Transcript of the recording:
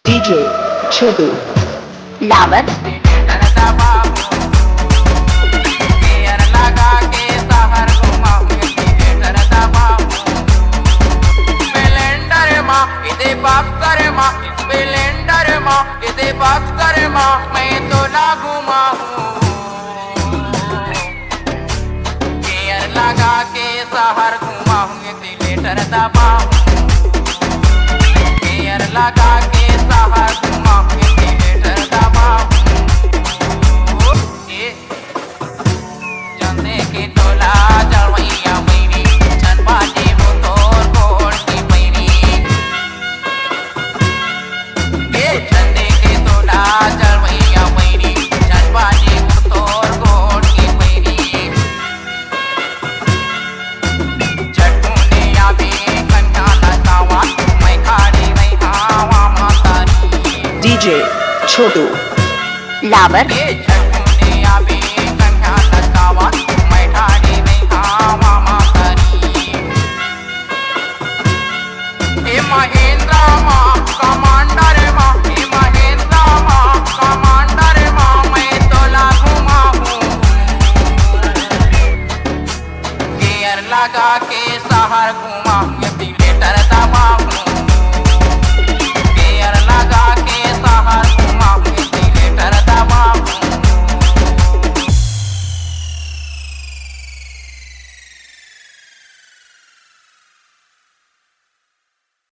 DJ Chotu लावर मैं तो ना घुमा गेयर लगा के शहर घुमाऊंगे लेटर दबाऊं गेयर लगा के शहर घुमाऊंगे लेटर दबाऊं चंदे के टोला जलवैया मेरी चनबाजी हो तोर कोट की मेरी चंदे के टोला जलवैया मेरी चनबाजी हो तोर कोट की मेरी चटूने या भी कन्या लगावा मैं खाड़ी नहीं खावा मातारी DJ Chotu लावर चटूने या भी कन्या लगावा मैं खाड़ी नहीं खावा मातारी ए माही